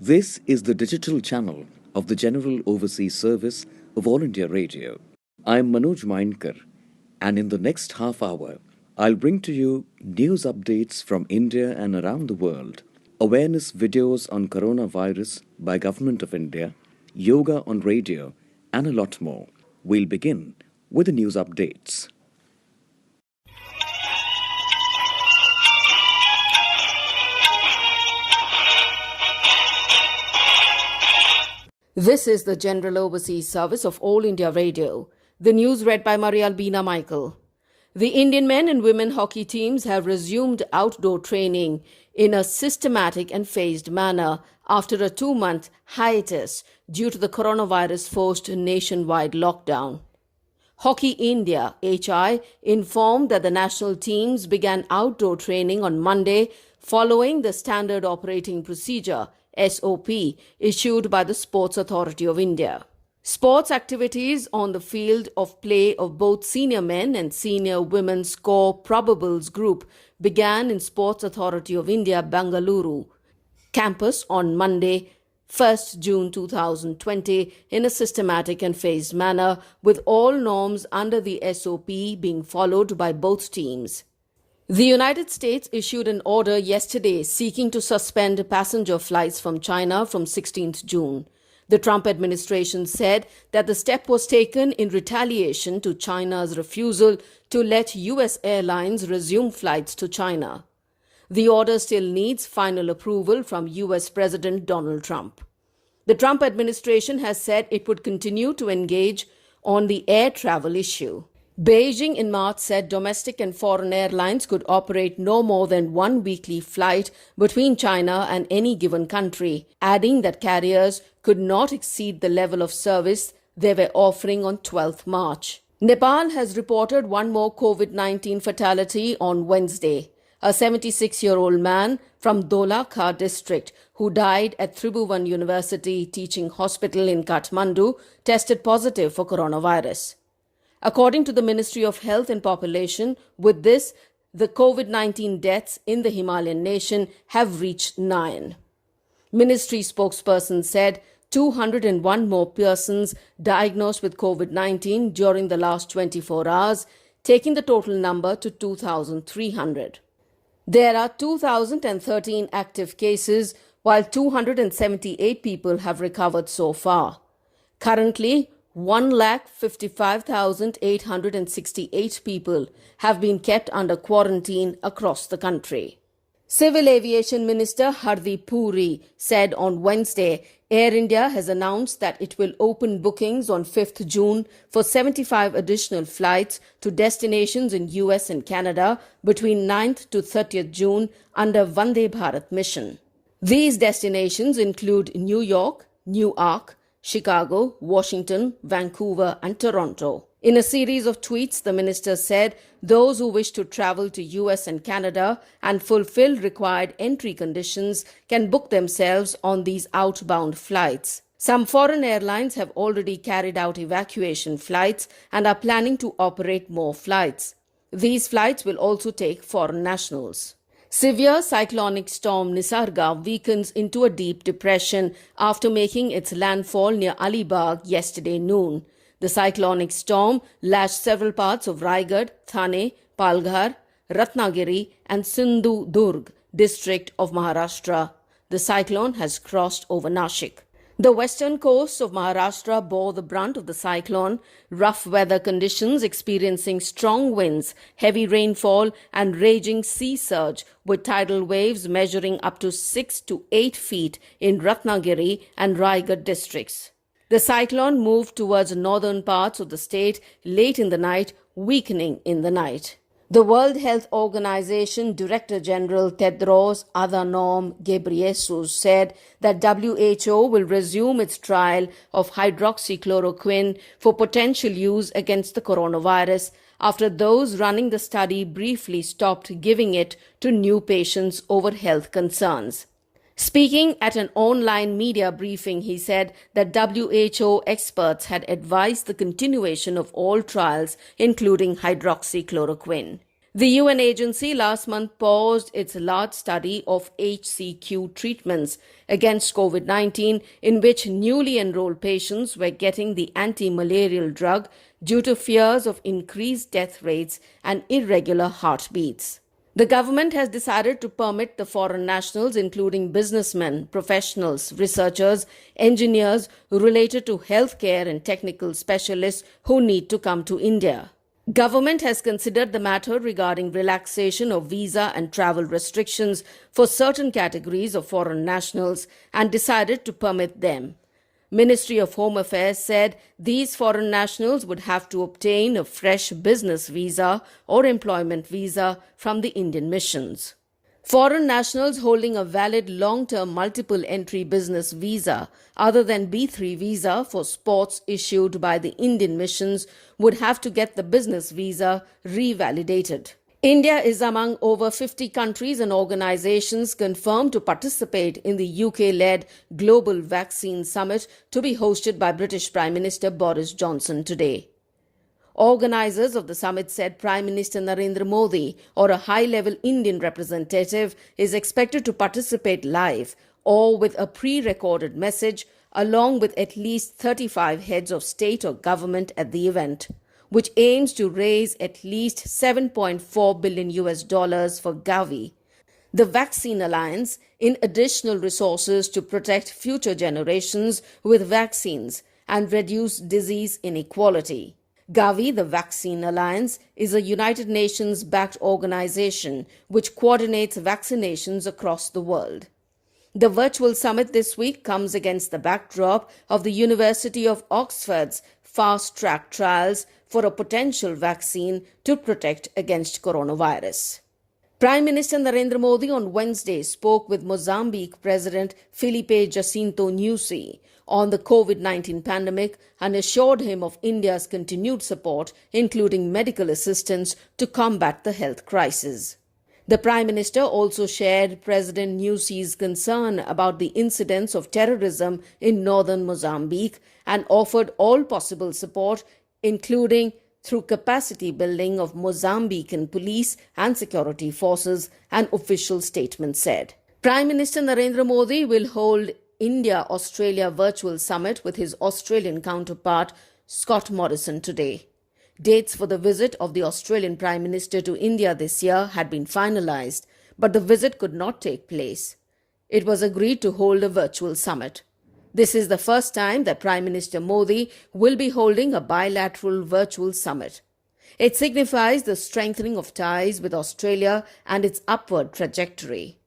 This is the digital channel of the General Overseas Service of All India Radio. I am Manoj Mainkar, and in the next half hour, I'll bring to you news updates from India and around the world, awareness videos on coronavirus by Government of India, yoga on radio, and a lot more. We'll begin with the news updates. This is the General Overseas Service of All India Radio. The news read by Maria Albina Michael. The Indian men and women hockey teams have resumed outdoor training in a systematic and phased manner after a 2-month hiatus due to the coronavirus-forced nationwide lockdown. Hockey India, HI, informed that the national teams began outdoor training on Monday following the Standard Operating Procedure SOP issued by the Sports Authority of India. Sports activities on the field of play of both senior men and senior women's core probables group began in Sports Authority of India Bengaluru campus on Monday, 1st June 2020 in a systematic and phased manner, with all norms under the SOP being followed by both teams. The United States issued an order yesterday seeking to suspend passenger flights from China from 16th June. The Trump administration said that the step was taken in retaliation to China's refusal to let U.S. airlines resume flights to China. The order still needs final approval from U.S. President Donald Trump. The Trump administration has said it would continue to engage on the air travel issue. Beijing in March said domestic and foreign airlines could operate no more than one weekly flight between China and any given country, adding that carriers could not exceed the level of service they were offering on 12th March. Nepal has reported one more COVID-19 fatality on Wednesday. A 76-year-old man from Dholaka district who died at Tribhuvan University Teaching Hospital in Kathmandu tested positive for coronavirus. According to the Ministry of Health and Population, with this, the COVID-19 deaths in the Himalayan nation have reached 9. Ministry spokesperson said 201 more persons diagnosed with COVID-19 during the last 24 hours, taking the total number to 2,300. There are 2,013 active cases, while 278 people have recovered so far. Currently, 1,55,868 people have been kept under quarantine across the country. Civil Aviation Minister Hardeep Puri said on Wednesday, Air India has announced that it will open bookings on 5th June for 75 additional flights to destinations in US and Canada between 9th to 30th June under Vande Bharat mission. These destinations include New York, Newark, Chicago, Washington, Vancouver, and Toronto. In a series of tweets, the minister said those who wish to travel to US and Canada and fulfill required entry conditions can book themselves on these outbound flights. Some foreign airlines have already carried out evacuation flights and are planning to operate more flights. These flights will also take foreign nationals. Severe cyclonic storm Nisarga weakens into a deep depression after making its landfall near Alibag yesterday noon. The cyclonic storm lashed several parts of Raigad, Thane, Palghar, Ratnagiri and Sindhudurg district of Maharashtra. The cyclone has crossed over Nashik. The western coast of Maharashtra bore the brunt of the cyclone, rough weather conditions experiencing strong winds, heavy rainfall and raging sea surge with tidal waves measuring up to 6 to 8 feet in Ratnagiri and Raigad districts. The cyclone moved towards northern parts of the state late in the night, weakening in the night. The World Health Organization Director General Tedros Adhanom Ghebreyesus said that WHO will resume its trial of hydroxychloroquine for potential use against the coronavirus after those running the study briefly stopped giving it to new patients over health concerns. Speaking at an online media briefing, he said that WHO experts had advised the continuation of all trials, including hydroxychloroquine. The UN agency last month paused its large study of HCQ treatments against COVID 19, in which newly enrolled patients were getting the anti malarial drug due to fears of increased death rates and irregular heartbeats. The government has decided to permit the foreign nationals, including businessmen, professionals, researchers, engineers related to healthcare and technical specialists who need to come to India. Government has considered the matter regarding relaxation of visa and travel restrictions for certain categories of foreign nationals and decided to permit them. Ministry of Home Affairs said these foreign nationals would have to obtain a fresh business visa or employment visa from the Indian missions. Foreign nationals holding a valid long-term multiple entry business visa other than B3 visa for sports issued by the Indian missions would have to get the business visa revalidated. India is among over 50 countries and organizations confirmed to participate in the UK-led Global Vaccine Summit to be hosted by British Prime Minister Boris Johnson today. Organizers of the summit said Prime Minister Narendra Modi or a high-level Indian representative is expected to participate live or with a pre-recorded message along with at least 35 heads of state or government at the event, which aims to raise at least $7.4 billion for Gavi, the Vaccine Alliance, in additional resources to protect future generations with vaccines and reduce disease inequality. Gavi, the Vaccine Alliance, is a United Nations-backed organization which coordinates vaccinations across the world. The virtual summit this week comes against the backdrop of the University of Oxford's fast-track trials for a potential vaccine to protect against coronavirus. Prime Minister Narendra Modi on Wednesday spoke with Mozambique President Filipe Jacinto Nyusi on the COVID-19 pandemic and assured him of India's continued support, including medical assistance to combat the health crisis. The Prime Minister also shared President Nyusi's concern about the incidents of terrorism in northern Mozambique and offered all possible support, including through capacity building of Mozambican police and security forces, an official statement said. Prime Minister Narendra Modi will hold India-Australia virtual summit with his Australian counterpart Scott Morrison today. Dates for the visit of the Australian Prime Minister to India this year had been finalised, but the visit could not take place. It was agreed to hold a virtual summit. This is the first time that Prime Minister Modi will be holding a bilateral virtual summit. It signifies the strengthening of ties with Australia and its upward trajectory.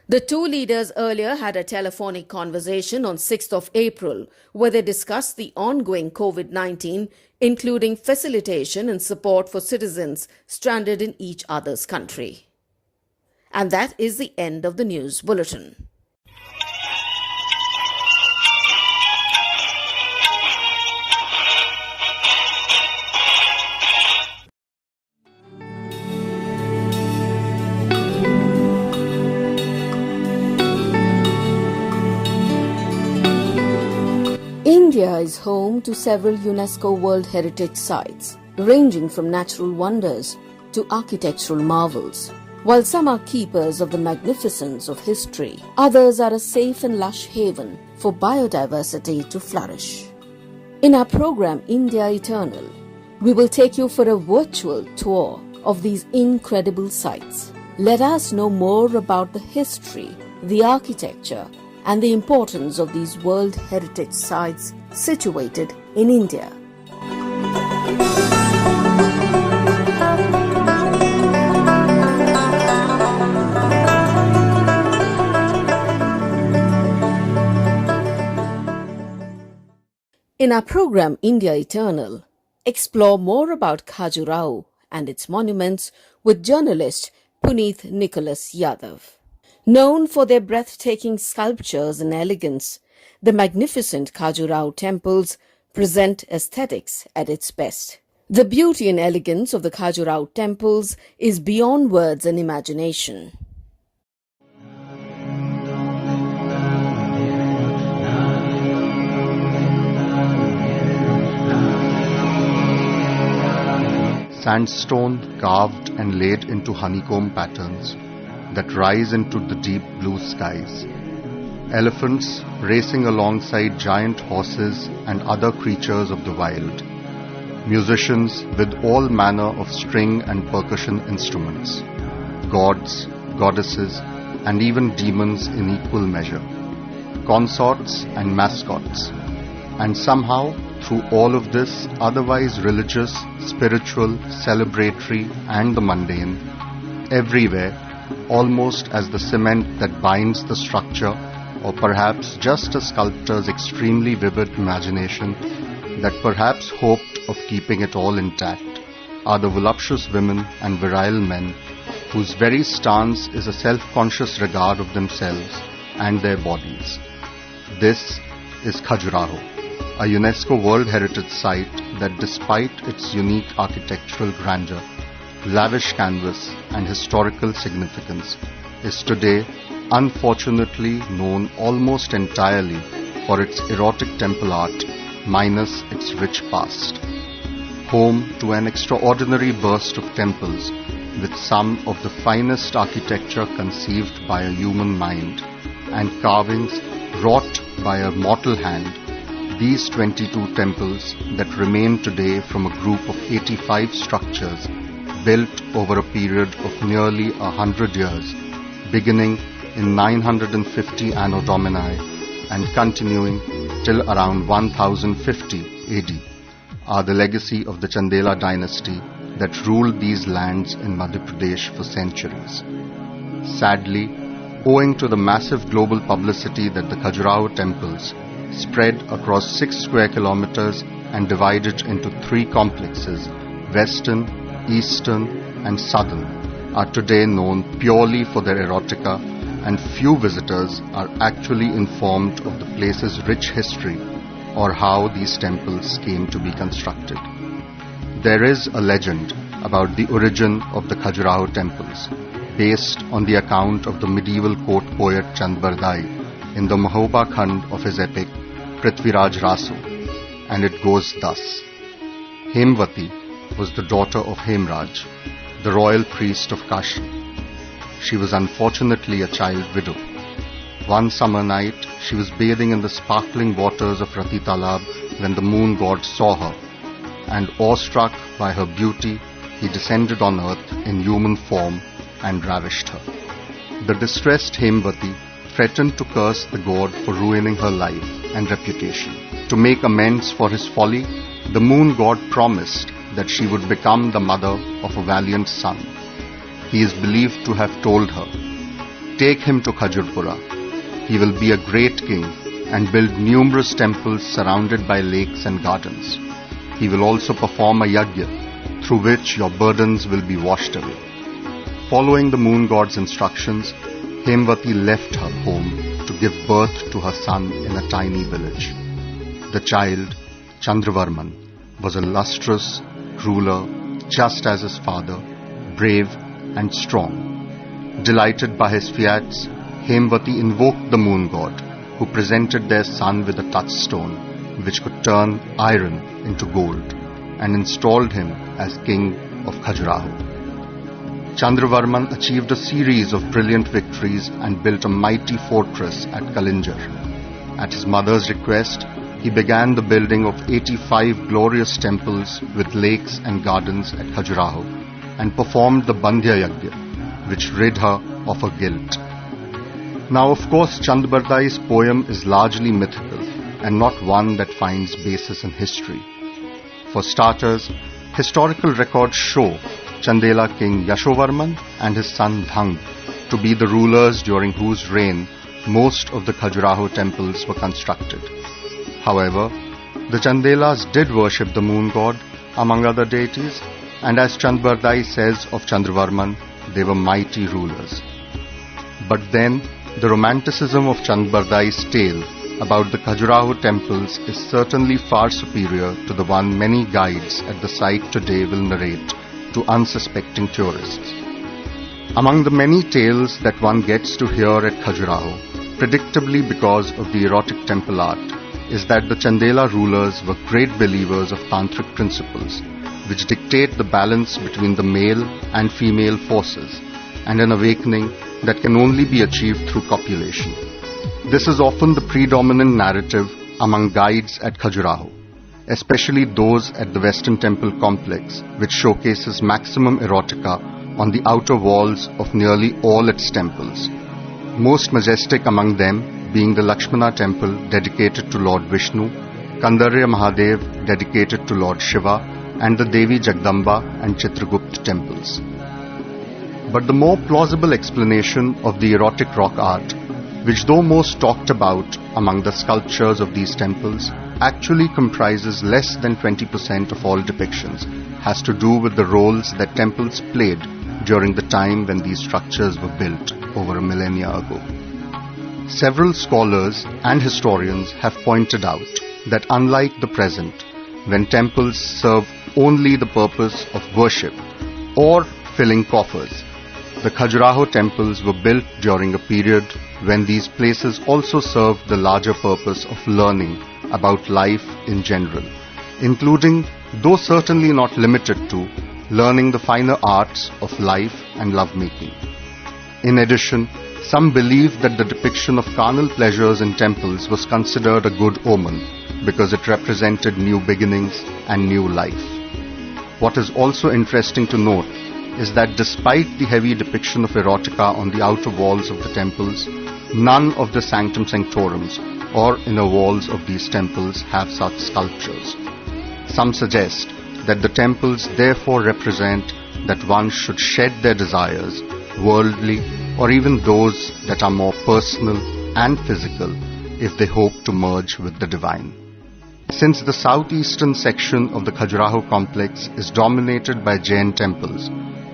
The two leaders earlier had a telephonic conversation on 6th of April where they discussed the ongoing COVID-19, including facilitation and support for citizens stranded in each other's country. And that is the end of the news bulletin. India is home to several UNESCO World Heritage Sites, ranging from natural wonders to architectural marvels. While some are keepers of the magnificence of history, others are a safe and lush haven for biodiversity to flourish. In our program India Eternal, we will take you for a virtual tour of these incredible sites. Let us know more about the history, the architecture, and the importance of these World Heritage Sites situated in India. In our program India Eternal, explore more about Khajuraho and its monuments with journalist Puneeth Nicholas Yadav. Known for their breathtaking sculptures and elegance, the magnificent Khajuraho temples present aesthetics at its best. The beauty and elegance of the Khajuraho temples is beyond words and imagination. sandstone carved and laid into honeycomb patterns that rise into the deep blue skies. Elephants racing alongside giant horses and other creatures of the wild. Musicians with all manner of string and percussion instruments. Gods, goddesses, and even demons in equal measure. Consorts and mascots. And somehow, through all of this otherwise religious, spiritual, celebratory, and the mundane, everywhere, almost as the cement that binds the structure, or perhaps just a sculptor's extremely vivid imagination that perhaps hoped of keeping it all intact, are the voluptuous women and virile men whose very stance is a self-conscious regard of themselves and their bodies. This is Khajuraho, a UNESCO World Heritage Site that, despite its unique architectural grandeur, lavish canvas and historical significance, is today unfortunately known almost entirely for its erotic temple art minus its rich past. Home to an extraordinary burst of temples with some of the finest architecture conceived by a human mind and carvings wrought by a mortal hand, these 22 temples that remain today from a group of 85 structures built over a period of nearly 100 years, beginning in 950 Anno Domini and continuing till around 1050 AD, are the legacy of the Chandela dynasty that ruled these lands in Madhya Pradesh for centuries. Sadly, owing to the massive global publicity that the Khajuraho temples, spread across 6 square kilometers and divided into 3 complexes, Western, Eastern and Southern, are today known purely for their erotica, and few visitors are actually informed of the place's rich history or how these temples came to be constructed. There is a legend about the origin of the Khajuraho temples, based on the account of the medieval court poet Chand Bardai in the Mahoba Khand of his epic Prithviraj Rasu, and it goes thus. Hemvati was the daughter of Hemraj, the royal priest of Kashi. She was unfortunately a child widow. One summer night, she was bathing in the sparkling waters of Rati Talab when the moon god saw her, and awestruck by her beauty, he descended on earth in human form and ravished her. The distressed Hemvati threatened to curse the god for ruining her life and reputation. To make amends for his folly, the moon god promised that she would become the mother of a valiant son. He is believed to have told her, "Take him to Khajurpura. He will be a great king and build numerous temples surrounded by lakes and gardens. He will also perform a yajna through which your burdens will be washed away." Following the moon god's instructions, Hemvati left her home to give birth to her son in a tiny village. The child, Chandravarman, was a lustrous ruler just as his father, brave and strong. Delighted by his fiats, Hemvati invoked the moon god, who presented their son with a touchstone which could turn iron into gold, and installed him as king of Khajuraho. Chandravarman achieved a series of brilliant victories and built a mighty fortress at Kalinjar. At his mother's request, he began the building of 85 glorious temples with lakes and gardens at Khajuraho, and performed the Bandhya Yajna, which rid her of her guilt. Now, of course, Chand Bardai's poem is largely mythical and not one that finds basis in history. For starters, historical records show Chandela king Yashovarman and his son Dhang to be the rulers during whose reign most of the Khajuraho temples were constructed. However, the Chandelas did worship the moon god, among other deities, and as Chand Bardai says of Chandravarman, they were mighty rulers. But then, the romanticism of Chand Bardai's tale about the Khajuraho temples is certainly far superior to the one many guides at the site today will narrate to unsuspecting tourists. Among the many tales that one gets to hear at Khajuraho, predictably because of the erotic temple art, is that the Chandela rulers were great believers of tantric principles, which dictate the balance between the male and female forces, and an awakening that can only be achieved through copulation. This is often the predominant narrative among guides at Khajuraho, especially those at the Western Temple complex, which showcases maximum erotica on the outer walls of nearly all its temples. Most majestic among them being the Lakshmana temple dedicated to Lord Vishnu, Kandarya Mahadev dedicated to Lord Shiva, and the Devi Jagdamba and Chitragupt temples. But the more plausible explanation of the erotic rock art, which though most talked about among the sculptures of these temples, actually comprises less than 20% of all depictions, has to do with the roles that temples played during the time when these structures were built over a millennia ago. Several scholars and historians have pointed out that unlike the present, when temples serve only the purpose of worship or filling coffers, the Khajuraho temples were built during a period when these places also served the larger purpose of learning about life in general, including, though certainly not limited to, learning the finer arts of life and lovemaking. In addition, some believed that the depiction of carnal pleasures in temples was considered a good omen because it represented new beginnings and new life. What is also interesting to note is that despite the heavy depiction of erotica on the outer walls of the temples, none of the sanctum sanctorums or inner walls of these temples have such sculptures. Some suggest that the temples therefore represent that one should shed their desires, worldly or even those that are more personal and physical, if they hope to merge with the divine. Since the southeastern section of the Khajuraho complex is dominated by Jain temples,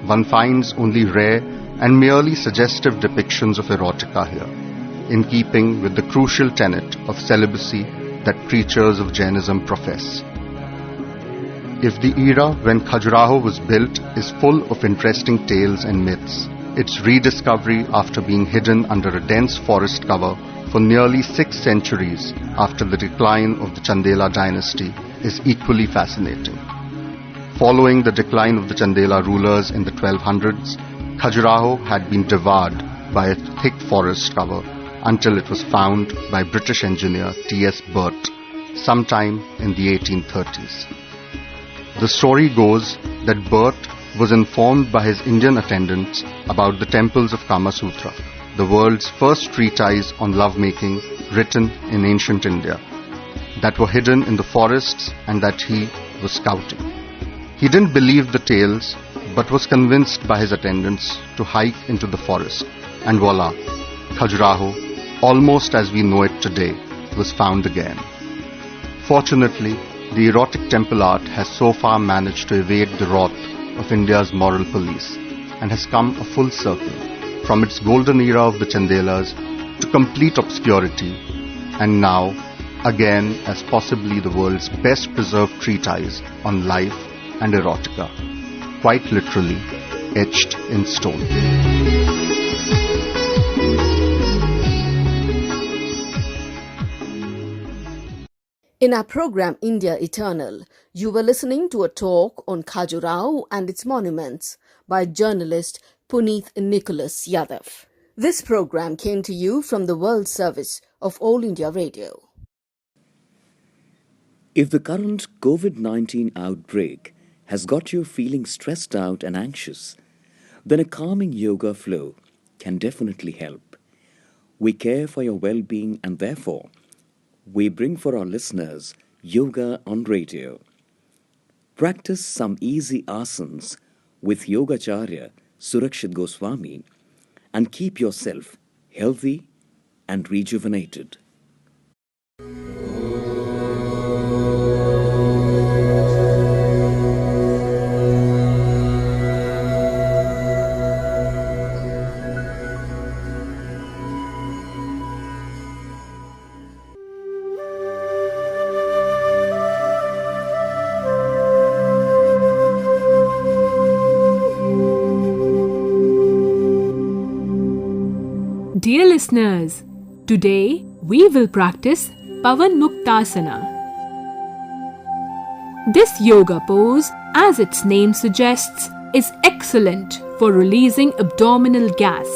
one finds only rare and merely suggestive depictions of erotica here, in keeping with the crucial tenet of celibacy that preachers of Jainism profess. If the era when Khajuraho was built is full of interesting tales and myths, its rediscovery after being hidden under a dense forest cover for nearly 6 centuries after the decline of the Chandela dynasty is equally fascinating. Following the decline of the Chandela rulers in the 1200s, Khajuraho had been devoured by a thick forest cover until it was found by British engineer T.S. Burt sometime in the 1830s. The story goes that Burt was informed by his Indian attendants about the temples of Kama Sutra, the world's first treatise on lovemaking written in ancient India, that were hidden in the forests and that he was scouting. He didn't believe the tales, but was convinced by his attendants to hike into the forest, and voila, Khajuraho, almost as we know it today, was found again. Fortunately, the erotic temple art has so far managed to evade the wrath of India's moral police and has come a full circle from its golden era of the Chandelas to complete obscurity, and now again as possibly the world's best preserved treatise on life and erotica, quite literally etched in stone. In our program India Eternal, you were listening to a talk on Khajuraho and its monuments by journalist Puneeth Nicholas Yadav. This program came to you from the World Service of All India Radio. If the current COVID-19 outbreak has got you feeling stressed out and anxious, then a calming yoga flow can definitely help. We care for your well-being and therefore, we bring for our listeners Yoga on Radio. Practice some easy asanas with Yogacharya Surakshit Goswami and keep yourself healthy and rejuvenated. Dear listeners, today we will practice Pavan Muktasana. This yoga pose as its name suggests, is excellent for releasing abdominal gas.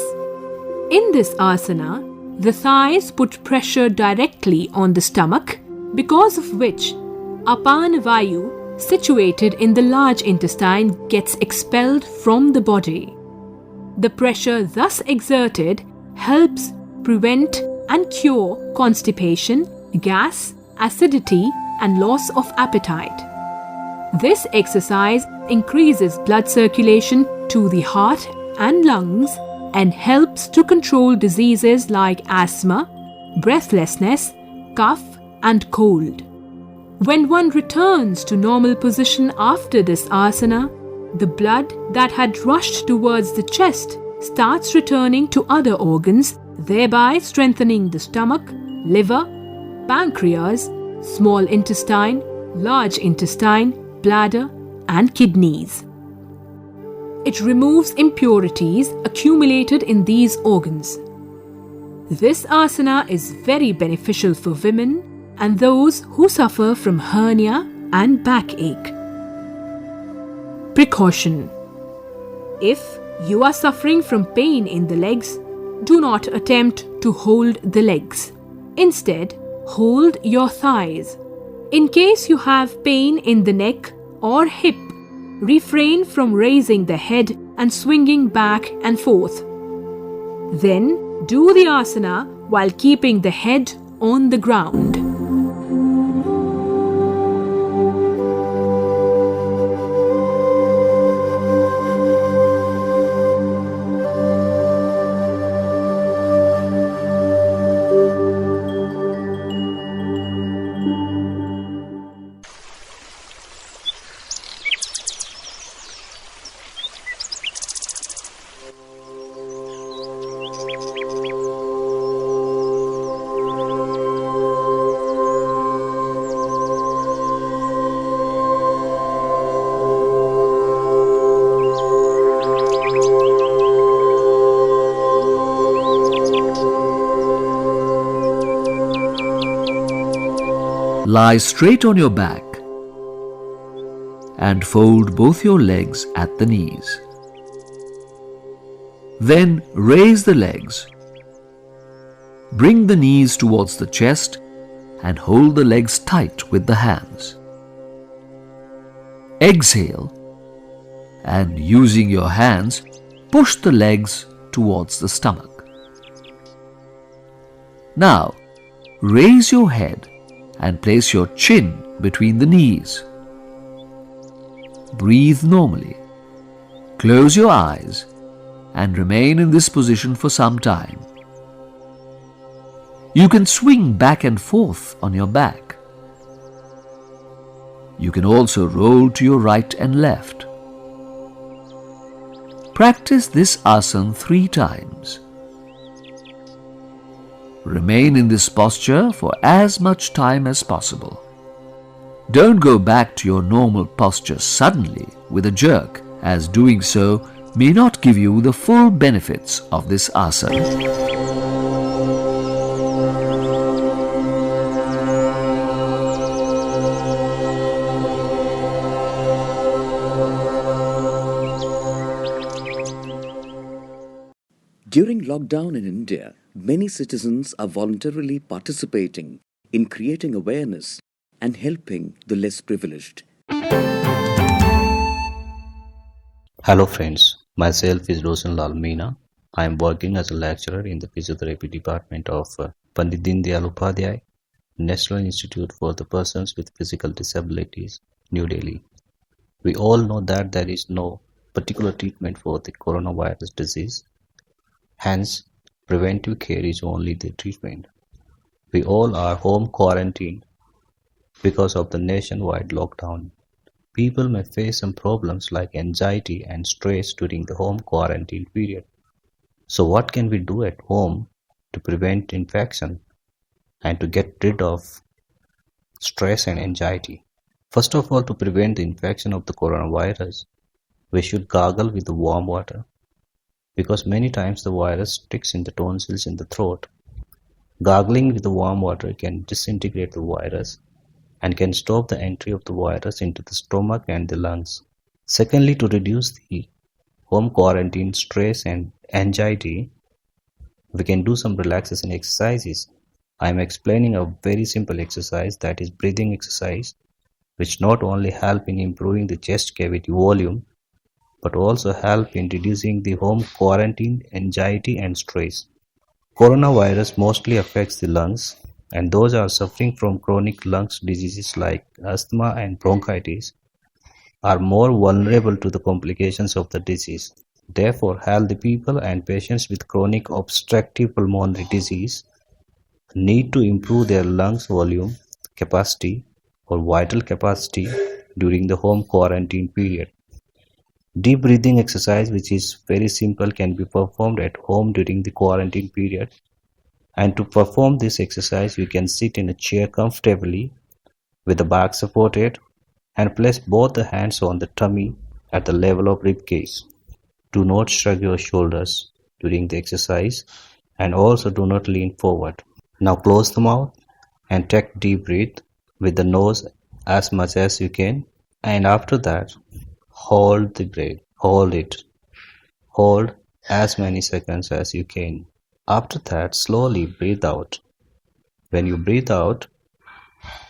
In this asana, the thighs put pressure directly on the stomach, because of which apana vayu situated in the large intestine gets expelled from the body. The pressure thus exerted helps prevent and cure constipation, gas, acidity, and loss of appetite. This exercise increases blood circulation to the heart and lungs and helps to control diseases like asthma, breathlessness, cough, and cold. When one returns to normal position after this asana, the blood that had rushed towards the chest starts returning to other organs, thereby strengthening the stomach, liver, pancreas, small intestine, large intestine, bladder, and kidneys. It removes impurities accumulated in these organs. This asana is very beneficial for women and those who suffer from hernia and backache. Precaution: if you are suffering from pain in the legs, do not attempt to hold the legs. Instead, hold your thighs. In case you have pain in the neck or hip, refrain from raising the head and swinging back and forth. Then do the asana while keeping the head on the ground. Lie straight on your back and fold both your legs at the knees. Then raise the legs. Bring the knees towards the chest and hold the legs tight with the hands. Exhale and using your hands, push the legs towards the stomach. Now, raise your head and place your chin between the knees. Breathe normally. Close your eyes and remain in this position for some time. You can swing back and forth on your back. You can also roll to your right and left. Practice this asana 3 times. Remain in this posture for as much time as possible. Don't go back to your normal posture suddenly with a jerk, as doing so may not give you the full benefits of this asana. During lockdown in India, many citizens are voluntarily participating in creating awareness and helping the less privileged. Hello friends, myself is Roshan Lal Meena. I am working as a lecturer in the Physiotherapy Department of Pandit Deen Dayal Upadhyay, National Institute for the Persons with Physical Disabilities, New Delhi. We all know that there is no particular treatment for the coronavirus disease. Hence, preventive care is only the treatment. We all are home quarantined because of the nationwide lockdown. People may face some problems like anxiety and stress during the home quarantine period. So what can we do at home to prevent infection and to get rid of stress and anxiety? First of all, to prevent the infection of the coronavirus, we should gargle with the warm water, because many times the virus sticks in the tonsils in the throat. Gargling with the warm water can disintegrate the virus and can stop the entry of the virus into the stomach and the lungs. Secondly, to reduce the home quarantine stress and anxiety, we can do some relaxation exercises. I am explaining a very simple exercise, that is breathing exercise, which not only help in improving the chest cavity volume but also help in reducing the home quarantine anxiety and stress. Coronavirus mostly affects the lungs, and those are suffering from chronic lung diseases like asthma and bronchitis are more vulnerable to the complications of the disease. Therefore, healthy people and patients with chronic obstructive pulmonary disease need to improve their lungs volume, capacity, or vital capacity during the home quarantine period. Deep breathing exercise, which is very simple, can be performed at home during the quarantine period. And to perform this exercise, you can sit in a chair comfortably with the back supported and place both the hands on the tummy at the level of rib cage. Do not shrug your shoulders during the exercise, and also do not lean forward. Now close the mouth and take deep breath with the nose as much as you can, and after that hold the breath. Hold it. Hold as many seconds as you can. After that, slowly breathe out. When you breathe out,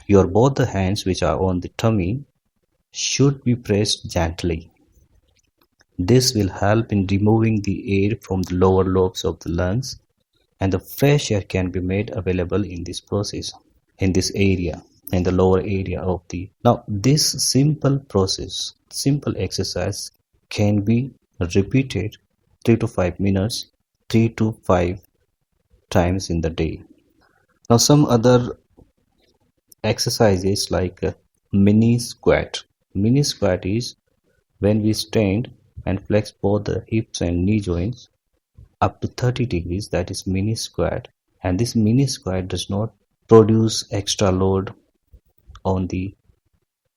your both the hands which are on the tummy should be pressed gently. This will help in removing the air from the lower lobes of the lungs, and the fresh air can be made available in this process, in this area, in the lower area of the. Now, this simple process, simple exercise can be repeated 3 to 5 minutes, 3 to 5 times in the day. Now, some other exercises like mini squat. Mini squat is when we stand and flex both the hips and knee joints up to 30 degrees, that is mini squat. And this mini squat does not produce extra load on the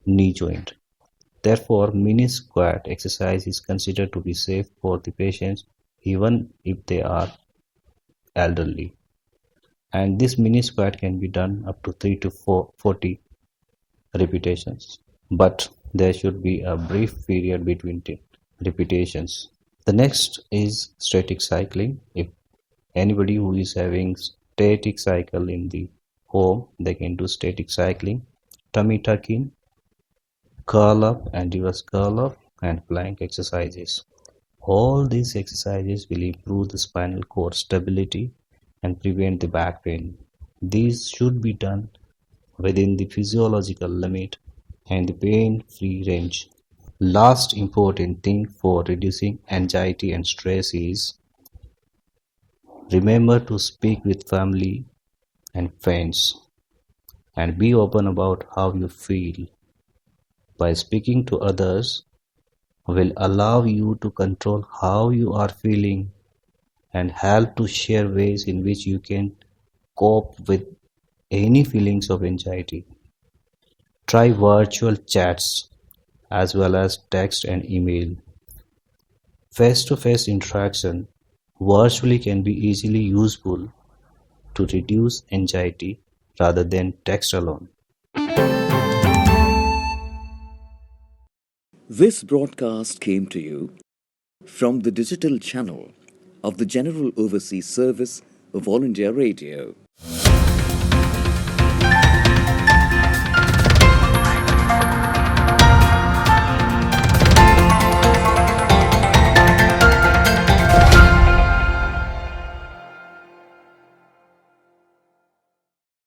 knee joint. Therefore, mini squat exercise is considered to be safe for the patients even if they are elderly. And this mini squat can be done up to 3 to 40 repetitions. But there should be a brief period between repetitions. The next is static cycling. If anybody who is having static cycle in the home, they can do static cycling, tummy tucking, curl up and reverse curl up, and plank exercises. All these exercises will improve the spinal cord stability and prevent the back pain. These should be done within the physiological limit and the pain-free range. Last important thing for reducing anxiety and stress is remember to speak with family and friends and be open about how you feel. By speaking to others will allow you to control how you are feeling and help to share ways in which you can cope with any feelings of anxiety. Try virtual chats as well as text and email. Face-to-face interaction virtually can be easily useful to reduce anxiety rather than text alone. This broadcast came to you from the digital channel of the General Overseas Service of All India Radio.